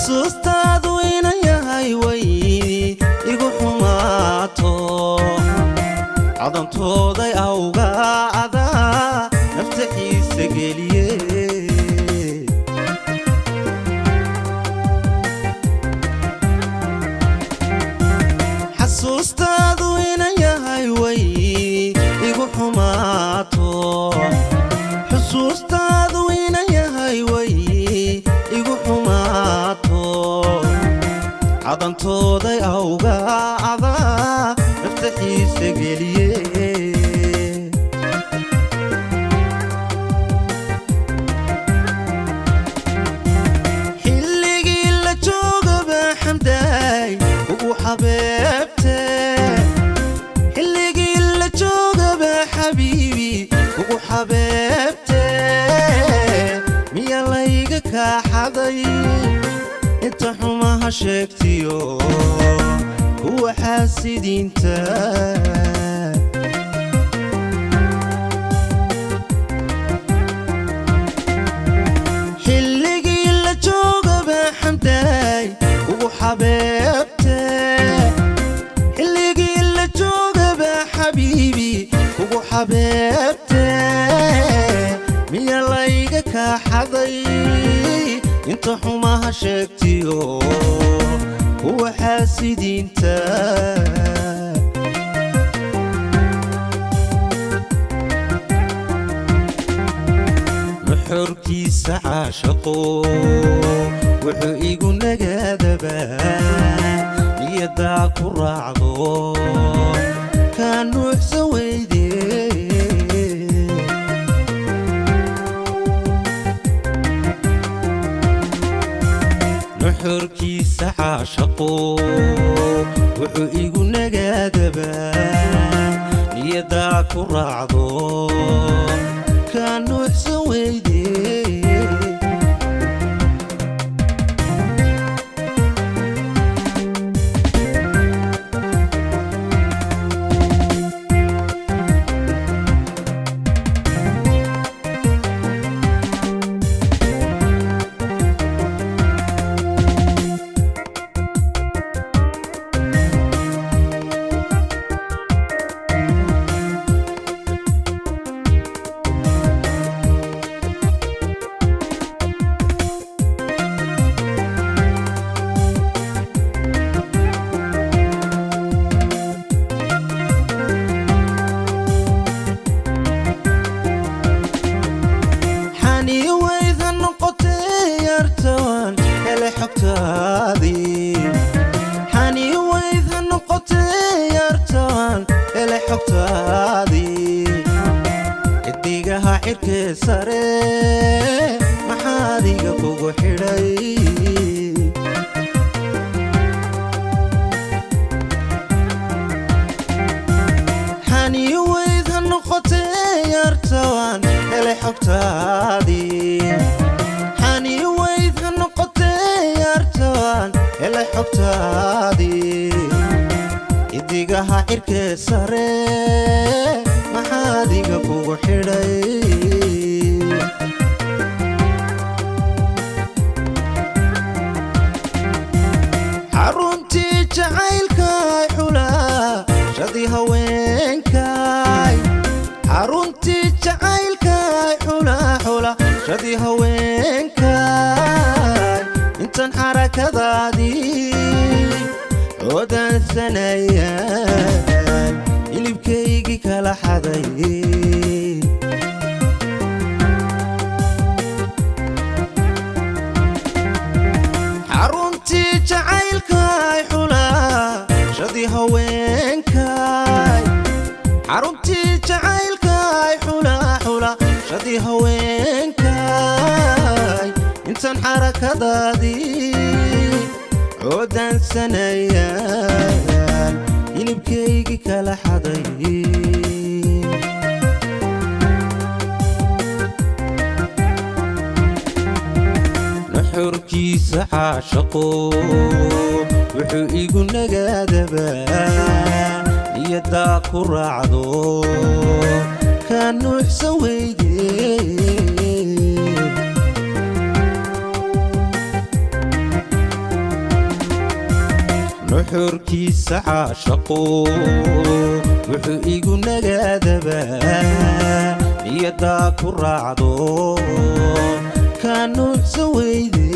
xasuustaadu inaan yahay way igu xumaato cadantooday awgaada nafta xiisa geliye xasuustaadu inaan yahay way igu xumaato xusuustaadu inaan yahay way igu xumaato cadantooday awgaada nafta xiisa geliye xilligii la joogaba xamdaay ugu xabeebte xilligii la joogaba xabiibi ugu xabeebte miya layga kaaxaday inta xumaha sheegtiyo kuwa xaasidiinta xilligii la joogaba xamdaay ugu xabeebte xilligii la joogaba xabiibi ugu xabeebte miya layga kaaxaday inta xumaha sheegtiyo kuwa xaasidiinta nuxurkiisa caashaqo wuxuu igu nagaadabaa niyadaa ku raacdo kaa nuuxsan weyde nuxurkiisa caashaqo wuxuu igu nagaadabaa niyadaa ku raacdo kaa nuuxsan weyde xani wayda noqotay yartaan ele xogtaadii xidigaha cirkee sare maxaad iga kugu xidhay xani wayda noqotay yartaan ele xogtaadii xani wayda noqotay yartaan ele xogtaadii xidigaha cirkee sare maxaad iga kugu xidhay xaruntii jacaylkay xulaa shadii haweenkay xaruntii jacaylkay xulaa shadii haweenkay intan xarakadaadii odaansanayaan hilibkaygii kala xaday xaruntii jacaylkay xulaa shadii haweenkay xaruntii jacaylkay xulaa shadii haweenkay intan xarakadaadii odaansanayaan hilibkaygii kala xaday nuxurkiisa caashaqo wuxuu igu nagaadabaa niyadaa ku raacdo kaa nuuxsan weyde nuxurkiisa caashaqo wuxuu igu nagaadabaa niyaddaa ku raacdo ka nuuxsan weyde